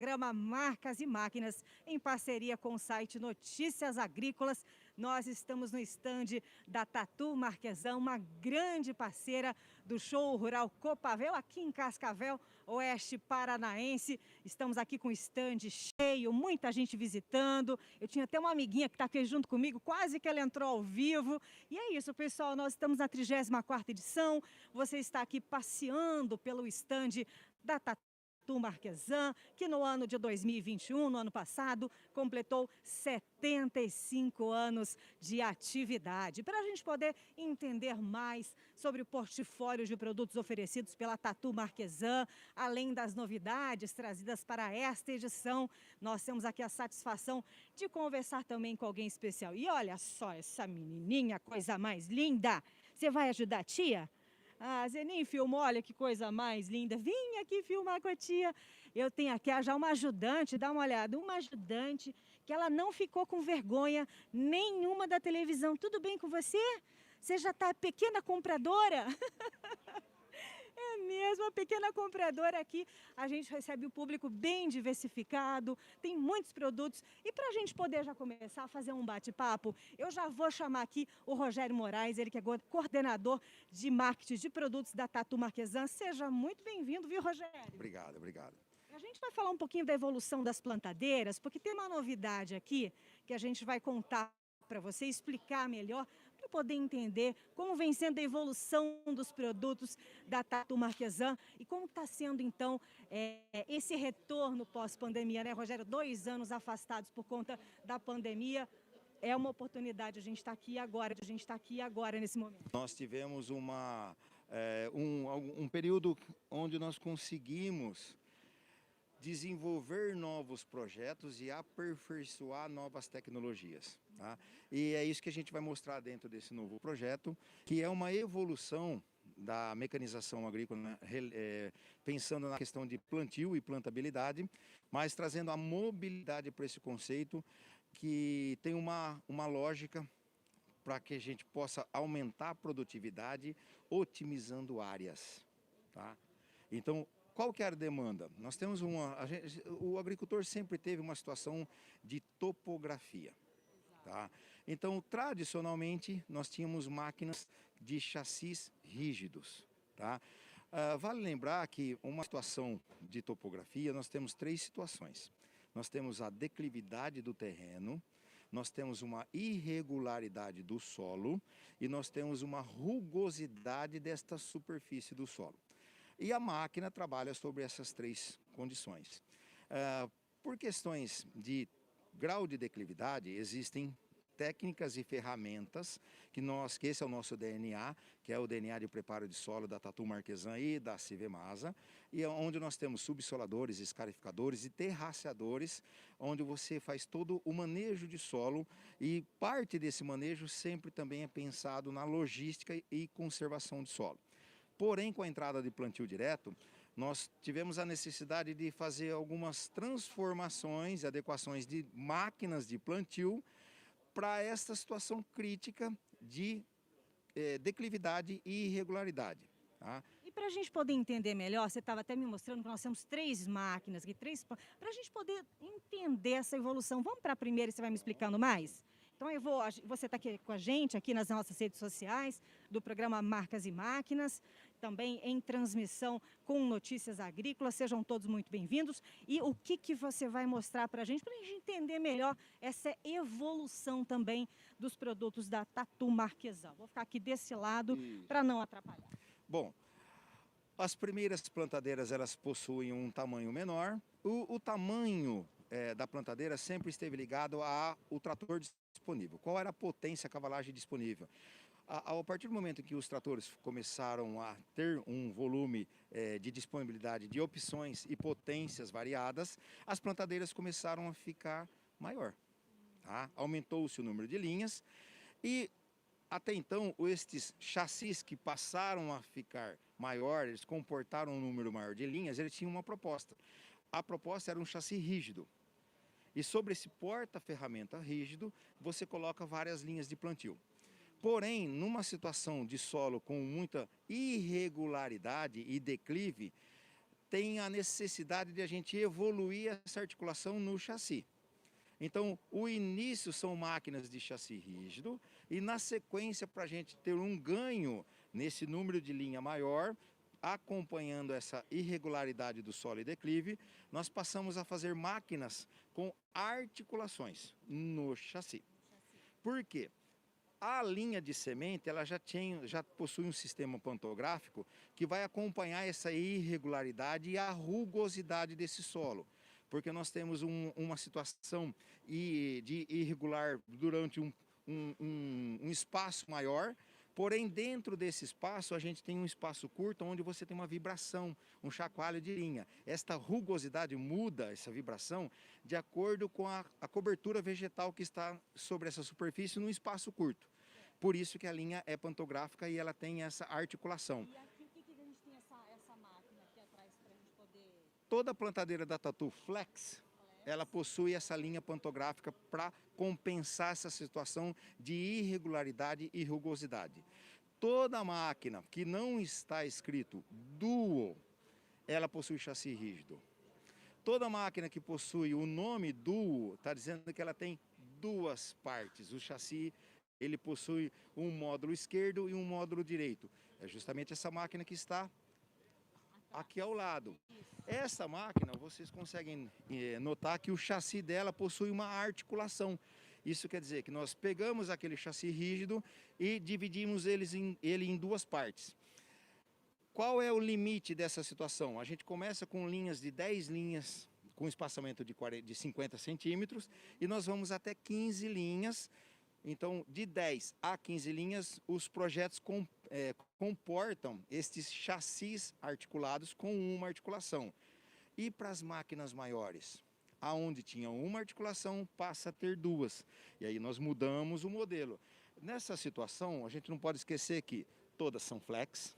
programa Marcas e Máquinas, em parceria com o site Notícias Agrícolas. Nós estamos no estande da Tatu Marquesan, uma grande parceira do Show Rural Copavel, aqui em Cascavel, Oeste Paranaense. Estamos aqui com o estande cheio, muita gente visitando. Eu tinha até uma amiguinha que está aqui junto comigo, quase que ela entrou ao vivo. E é isso, pessoal, nós estamos na 34ª edição. Você está aqui passeando pelo estande da Tatu Marquesan, que no ano de 2021, no ano passado, completou 75 anos de atividade. Para a gente poder entender mais sobre o portfólio de produtos oferecidos pela Tatu Marquesan, além das novidades trazidas para esta edição, nós temos aqui a satisfação de conversar também com alguém especial. E olha só essa menininha, coisa mais linda! Você vai ajudar a tia? Ah, você nem filmou, olha que coisa mais linda. Vim aqui filmar com a tia. Eu tenho aqui já uma ajudante, dá uma olhada, uma ajudante que ela não ficou com vergonha nenhuma da televisão. Tudo bem com você? Você já está pequena compradora? É mesmo, a pequena compradora aqui, a gente recebe o público bem diversificado, tem muitos produtos. E para a gente poder já começar a fazer um bate-papo, eu já vou chamar aqui o Rogério Moraes, ele que é coordenador de marketing de produtos da Tatu Marquesan. Seja muito bem-vindo, viu, Rogério? Obrigado, obrigado. A gente vai falar um pouquinho da evolução das plantadeiras, porque tem uma novidade aqui que a gente vai contar para você, explicar melhor, para poder entender como vem sendo a evolução dos produtos da Tatu Marquesan e como está sendo, então, esse retorno pós-pandemia, né, Rogério? 2 anos afastados por conta da pandemia. É uma oportunidade, a gente está aqui agora, nesse momento. Nós tivemos um período onde nós conseguimos desenvolver novos projetos e aperfeiçoar novas tecnologias, tá? E é isso que a gente vai mostrar dentro desse novo projeto, que é uma evolução da mecanização agrícola, né? Pensando na questão de plantio e plantabilidade, mas trazendo a mobilidade para esse conceito, que tem uma lógica para que a gente possa aumentar a produtividade, otimizando áreas, tá? Então, qual que era a demanda? Nós temos o agricultor sempre teve uma situação de topografia, tá? Então, tradicionalmente, nós tínhamos máquinas de chassis rígidos, tá? Vale lembrar que uma situação de topografia, nós temos 3 situações. Nós temos a declividade do terreno, nós temos uma irregularidade do solo e nós temos uma rugosidade desta superfície do solo. E a máquina trabalha sobre essas 3 condições. Por questões de grau de declividade, existem técnicas e ferramentas que esse é o nosso DNA, que é o DNA de preparo de solo da Tatu Marquesan e da Civemasa, e onde nós temos subsoladores, escarificadores e terraceadores, onde você faz todo o manejo de solo, e parte desse manejo sempre também é pensado na logística e conservação de solo. Porém, com a entrada de plantio direto, nós tivemos a necessidade de fazer algumas transformações e adequações de máquinas de plantio para esta situação crítica de declividade e irregularidade, tá? E para a gente poder entender melhor, você estava até me mostrando que nós temos 3 máquinas aqui, para a gente poder entender essa evolução. Vamos para a primeira e você vai me explicando mais? Então você está aqui com a gente, aqui nas nossas redes sociais, do programa Marcas e Máquinas, também em transmissão com Notícias Agrícolas. Sejam todos muito bem-vindos. E o que você vai mostrar para a gente entender melhor essa evolução também dos produtos da Tatu Marquesan? Vou ficar aqui desse lado para não atrapalhar. Bom, as primeiras plantadeiras, elas possuem um tamanho menor. O tamanho da plantadeira sempre esteve ligado ao trator disponível. Qual era a potência, a cavalagem disponível? A partir do momento que os tratores começaram a ter um volume de disponibilidade de opções e potências variadas, as plantadeiras começaram a ficar maior, tá? Aumentou-se o número de linhas e até então, estes chassis que passaram a ficar maiores, eles comportaram um número maior de linhas, eles tinham uma proposta. A proposta era um chassi rígido. E sobre esse porta-ferramenta rígido, você coloca várias linhas de plantio. Porém, numa situação de solo com muita irregularidade e declive, tem a necessidade de a gente evoluir essa articulação no chassi. Então, o início são máquinas de chassi rígido e na sequência, para a gente ter um ganho nesse número de linha maior, acompanhando essa irregularidade do solo e declive, nós passamos a fazer máquinas com articulações no chassi. Por quê? A linha de semente ela já possui um sistema pantográfico que vai acompanhar essa irregularidade e a rugosidade desse solo. Porque nós temos uma situação de irregular durante um espaço maior, porém dentro desse espaço a gente tem um espaço curto onde você tem uma vibração, um chacoalho de linha. Esta rugosidade muda, essa vibração, de acordo com a cobertura vegetal que está sobre essa superfície num espaço curto. Por isso que a linha é pantográfica e ela tem essa articulação. E aqui o que a gente tem essa máquina aqui atrás para a gente poder... Toda a plantadeira da Tatu Flex, ela possui essa linha pantográfica para compensar essa situação de irregularidade e rugosidade. Toda máquina que não está escrito Duo, ela possui chassi rígido. Toda máquina que possui o nome Duo, está dizendo que ela tem duas partes. O chassi, ele possui um módulo esquerdo e um módulo direito. É justamente essa máquina que está aqui ao lado. Essa máquina, vocês conseguem notar que o chassi dela possui uma articulação. Isso quer dizer que nós pegamos aquele chassi rígido e dividimos ele em duas partes. Qual é o limite dessa situação? A gente começa com linhas de 10 linhas, com espaçamento de 50 centímetros, e nós vamos até 15 linhas. Então, de 10 a 15 linhas, os projetos comportam estes chassis articulados com uma articulação. E para as máquinas maiores? Aonde tinha uma articulação, passa a ter duas. E aí nós mudamos o modelo. Nessa situação, a gente não pode esquecer que todas são flex.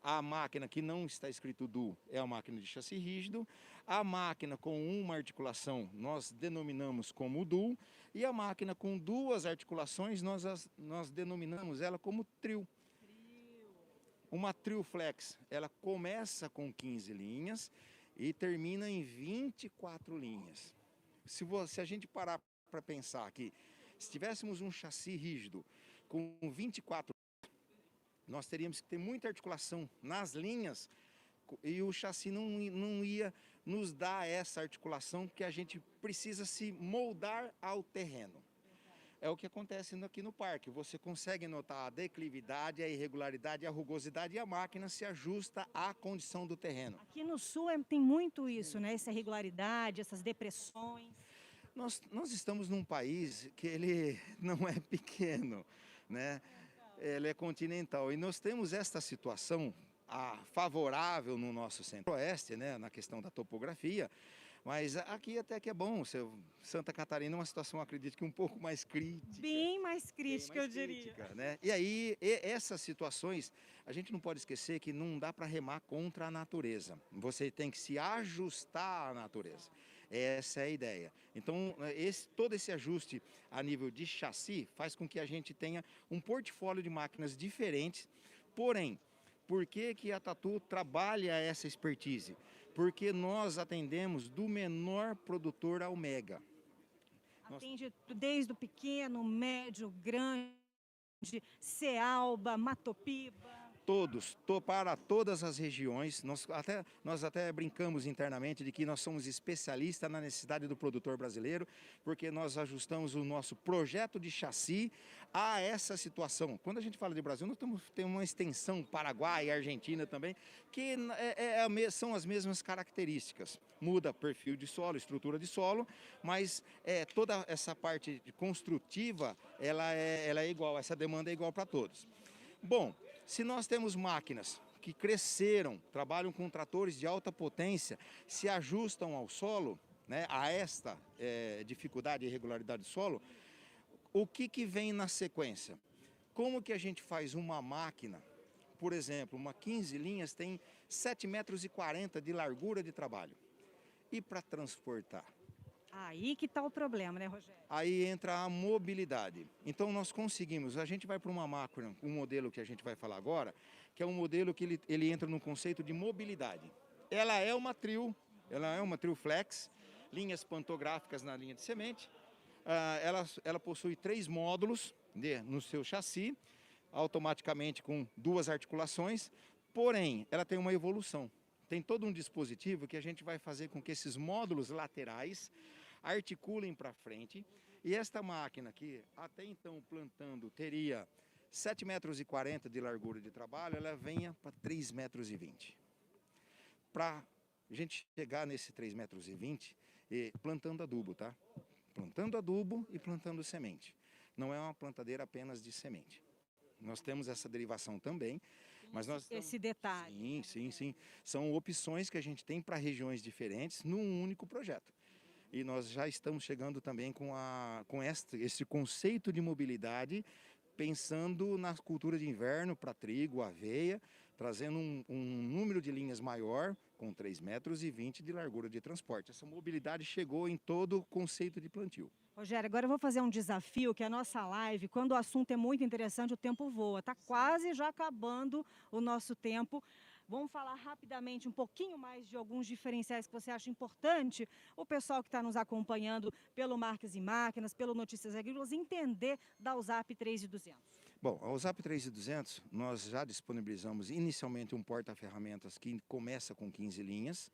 A máquina que não está escrito Duo é a máquina de chassi rígido. A máquina com uma articulação nós denominamos como Duo. E a máquina com duas articulações nós denominamos ela como Trio. Uma Trio Flex, ela começa com 15 linhas e termina em 24 linhas. Se a gente parar para pensar que se tivéssemos um chassi rígido com 24, nós teríamos que ter muita articulação nas linhas e o chassi não ia nos dar essa articulação que a gente precisa se moldar ao terreno. É o que acontece aqui no parque. Você consegue notar a declividade, a irregularidade, a rugosidade e a máquina se ajusta à condição do terreno. Aqui no sul tem muito isso, né? Essa irregularidade, essas depressões. Nós estamos num país que ele não é pequeno, né? Ele é continental e nós temos esta situação favorável no nosso centro-oeste, né? Na questão da topografia. Mas aqui até que é bom, Santa Catarina é uma situação, acredito que um pouco mais crítica. Bem mais crítica, eu diria. Né? E aí, essas situações, a gente não pode esquecer que não dá para remar contra a natureza. Você tem que se ajustar à natureza. Essa é a ideia. Então, todo esse ajuste a nível de chassi faz com que a gente tenha um portfólio de máquinas diferentes. Porém, por que a Tatu trabalha essa expertise? Porque nós atendemos do menor produtor ao mega. Atende desde o pequeno, médio, grande, Cealba, Matopiba. Todos, para todas as regiões. Nós até brincamos internamente de que nós somos especialistas na necessidade do produtor brasileiro, porque nós ajustamos o nosso projeto de chassi a essa situação. Quando a gente fala de Brasil, nós temos uma extensão Paraguai e Argentina também, que são as mesmas características. Muda perfil de solo, estrutura de solo, mas toda essa parte construtiva, ela é igual, essa demanda é igual para todos. Bom, se nós temos máquinas que cresceram, trabalham com tratores de alta potência, se ajustam ao solo, né, a esta dificuldade e irregularidade do solo, o que vem na sequência? Como que a gente faz uma máquina, por exemplo, uma 15 linhas tem 7,40 metros de largura de trabalho. E para transportar? Aí que está o problema, né, Rogério? Aí entra a mobilidade. Então nós conseguimos, a gente vai para uma máquina, um modelo que a gente vai falar agora, que é um modelo que ele entra no conceito de mobilidade. ela é uma trio flex, linhas pantográficas na linha de semente. Ela possui 3 módulos no seu chassi, automaticamente com 2 articulações, porém, ela tem uma evolução. Tem todo um dispositivo que a gente vai fazer com que esses módulos laterais articulem para frente. E esta máquina aqui, até então plantando, teria 7,40 metros de largura de trabalho, ela venha para 3,20 metros. Para a gente chegar nesse 3,20 metros, plantando adubo, tá? Plantando adubo e plantando semente. Não é uma plantadeira apenas de semente. Nós temos essa derivação também, mas nós... Esse detalhe. Sim. São opções que a gente tem para regiões diferentes num único projeto. E nós já estamos chegando também com esse conceito de mobilidade, pensando na cultura de inverno para trigo, aveia, trazendo um número de linhas maior, com 3,20 metros de largura de transporte. Essa mobilidade chegou em todo o conceito de plantio. Rogério, agora eu vou fazer um desafio, que a nossa live, quando o assunto é muito interessante, o tempo voa. Está quase já acabando o nosso tempo. Vamos falar rapidamente um pouquinho mais de alguns diferenciais que você acha importante o pessoal que está nos acompanhando pelo Marcas e Máquinas, pelo Notícias Agrícolas, entender da USAP 3200. Bom, a USAP 3200, nós já disponibilizamos inicialmente um porta-ferramentas que começa com 15 linhas,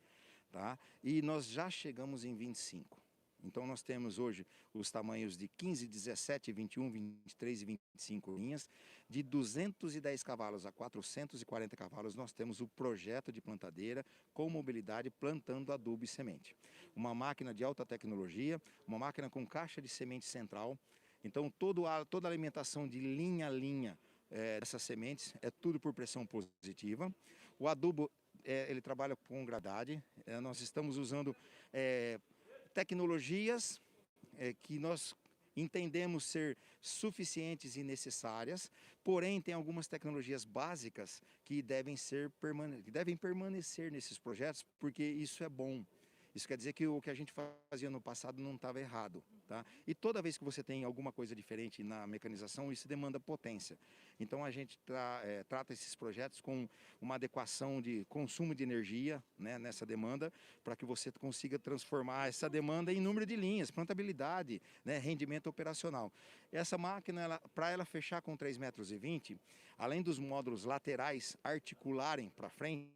tá? E nós já chegamos em 25. Então nós temos hoje os tamanhos de 15, 17, 21, 23 e 25 linhas. De 210 cavalos a 440 cavalos nós temos o projeto de plantadeira com mobilidade plantando adubo e semente. Uma máquina de alta tecnologia, uma máquina com caixa de semente central. Então toda a alimentação de linha a linha dessas sementes é tudo por pressão positiva. O adubo ele trabalha com gravidade. Nós estamos usando tecnologias que nós entendemos ser suficientes e necessárias, porém tem algumas tecnologias básicas que devem permanecer nesses projetos, porque isso é bom. Isso quer dizer que o que a gente fazia no passado não estava errado, tá? E toda vez que você tem alguma coisa diferente na mecanização, isso demanda potência. Então a gente trata esses projetos com uma adequação de consumo de energia, né, nessa demanda, para que você consiga transformar essa demanda em número de linhas, plantabilidade, né, rendimento operacional. Essa máquina, para ela fechar com 3,20 metros, além dos módulos laterais articularem para frente,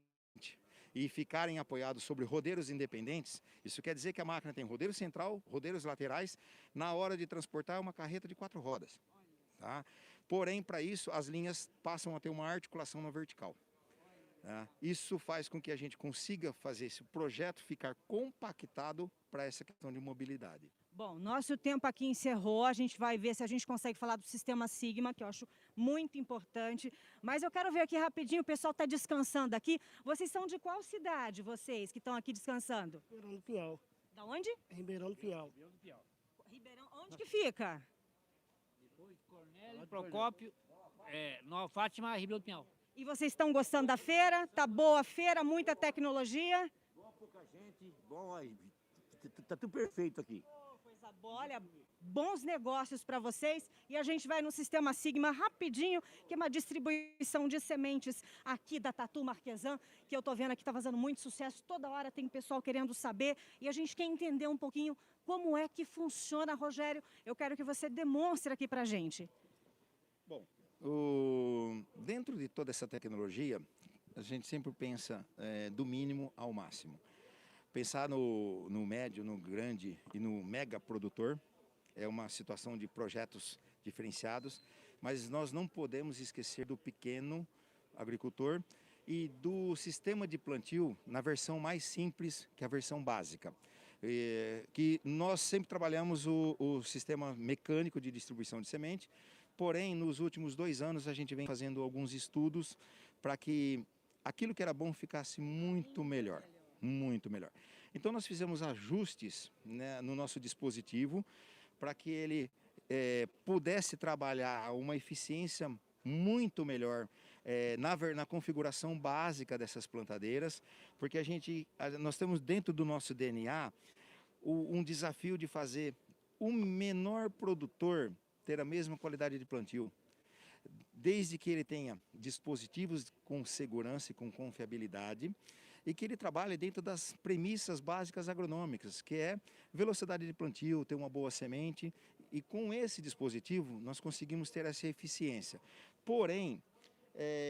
e ficarem apoiados sobre rodeiros independentes, isso quer dizer que a máquina tem rodeiro central, rodeiros laterais, na hora de transportar uma carreta de 4 rodas. Tá? Porém, para isso, as linhas passam a ter uma articulação na vertical. Tá? Isso faz com que a gente consiga fazer esse projeto ficar compactado para essa questão de mobilidade. Bom, nosso tempo aqui encerrou, a gente vai ver se a gente consegue falar do Sistema Sigma, que eu acho muito importante, mas eu quero ver aqui rapidinho, o pessoal está descansando aqui. Vocês são de qual cidade, vocês que estão aqui descansando? Ribeirão do Piau. Da onde? Ribeirão do Piau. Ribeirão, onde que fica? Depois Cornélio, Procópio, Nova Fátima, Ribeirão do Pinhal. E vocês estão gostando da feira? Tá boa a feira, muita tecnologia? Bom, pouca gente, bom aí, tá tudo perfeito aqui. Coisa boa, olha, bons negócios para vocês. E a gente vai no Sistema Sigma rapidinho, que é uma distribuição de sementes aqui da Tatu Marquesan, que eu tô vendo aqui está fazendo muito sucesso. Toda hora tem pessoal querendo saber e a gente quer entender um pouquinho como é que funciona, Rogério. Eu quero que você demonstre aqui para a gente. Bom, dentro de toda essa tecnologia, a gente sempre pensa do mínimo ao máximo. Pensar no médio, no grande e no mega produtor é uma situação de projetos diferenciados, mas nós não podemos esquecer do pequeno agricultor e do sistema de plantio na versão mais simples, que é a versão básica. Que nós sempre trabalhamos o sistema mecânico de distribuição de semente, porém nos últimos 2 anos a gente vem fazendo alguns estudos para que aquilo que era bom ficasse muito melhor. Muito melhor. Então nós fizemos ajustes, né, no nosso dispositivo para que ele pudesse trabalhar uma eficiência muito melhor na configuração básica dessas plantadeiras, porque nós temos dentro do nosso DNA um desafio de fazer o menor produtor ter a mesma qualidade de plantio, desde que ele tenha dispositivos com segurança e com confiabilidade, e que ele trabalhe dentro das premissas básicas agronômicas, que é velocidade de plantio, ter uma boa semente, e com esse dispositivo nós conseguimos ter essa eficiência. Porém,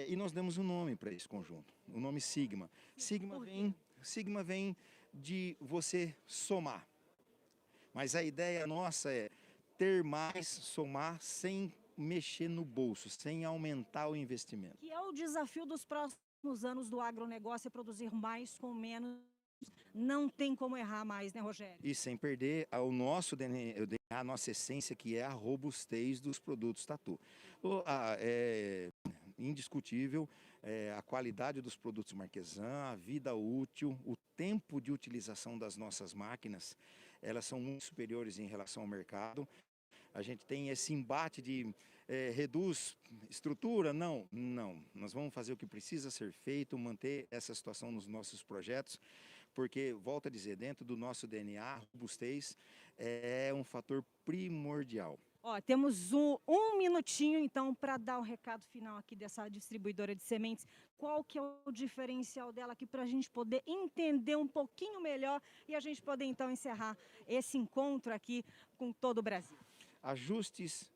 e nós demos um nome para esse conjunto, o nome Sigma. Sigma vem de você somar, mas a ideia nossa é ter mais, somar, sem mexer no bolso, sem aumentar o investimento. Que é o desafio dos próximos anos do agronegócio, é produzir mais com menos. Não tem como errar mais, né, Rogério? E sem perder o nosso DNA, a nossa essência, que é a robustez dos produtos Tatu. É indiscutível a qualidade dos produtos Marquesan, a vida útil, o tempo de utilização das nossas máquinas, elas são muito superiores em relação ao mercado. A gente tem esse embate de reduz estrutura? Não. Nós vamos fazer o que precisa ser feito, manter essa situação nos nossos projetos, porque, volto a dizer, dentro do nosso DNA, a robustez é um fator primordial. Ó, temos um minutinho, então, para dar o recado final aqui dessa distribuidora de sementes. Qual que é o diferencial dela aqui para a gente poder entender um pouquinho melhor e a gente poder, então, encerrar esse encontro aqui com todo o Brasil? Ajustes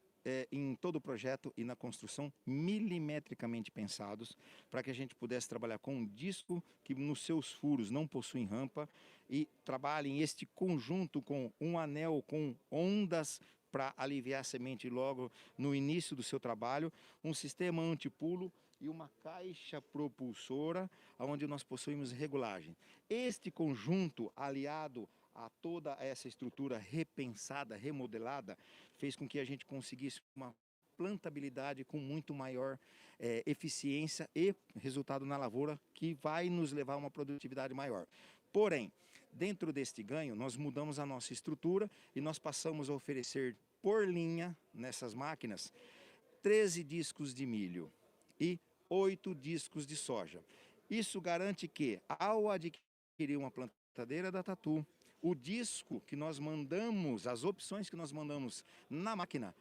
em todo o projeto e na construção milimetricamente pensados para que a gente pudesse trabalhar com um disco que nos seus furos não possuem rampa e trabalhem este conjunto com um anel com ondas para aliviar a semente logo no início do seu trabalho, um sistema antipulo e uma caixa propulsora onde nós possuímos regulagem. Este conjunto, aliado a toda essa estrutura repensada, remodelada, fez com que a gente conseguisse uma plantabilidade com muito maior eficiência e resultado na lavoura, que vai nos levar a uma produtividade maior. Porém, dentro deste ganho, nós mudamos a nossa estrutura e nós passamos a oferecer por linha, nessas máquinas, 13 discos de milho e 8 discos de soja. Isso garante que, ao adquirir uma plantadeira da Tatu, o disco que nós mandamos, as opções que nós mandamos na máquina,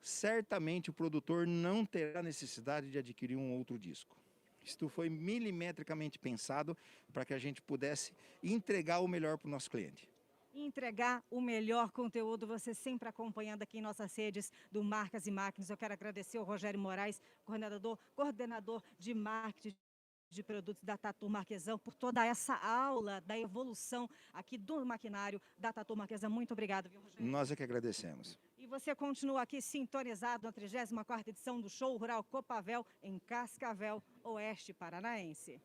certamente o produtor não terá necessidade de adquirir um outro disco. Isto foi milimetricamente pensado para que a gente pudesse entregar o melhor para o nosso cliente. Entregar o melhor conteúdo, você sempre acompanhando aqui em nossas redes do Marcas e Máquinas. Eu quero agradecer ao Rogério Moraes, coordenador de marketing de produtos da Tatu Marquesan, por toda essa aula da evolução aqui do maquinário da Tatu Marquesan. Muito obrigado, viu, Rogério? Nós é que agradecemos. E você continua aqui sintonizado na 34ª edição do Show Rural Copavel, em Cascavel, Oeste Paranaense.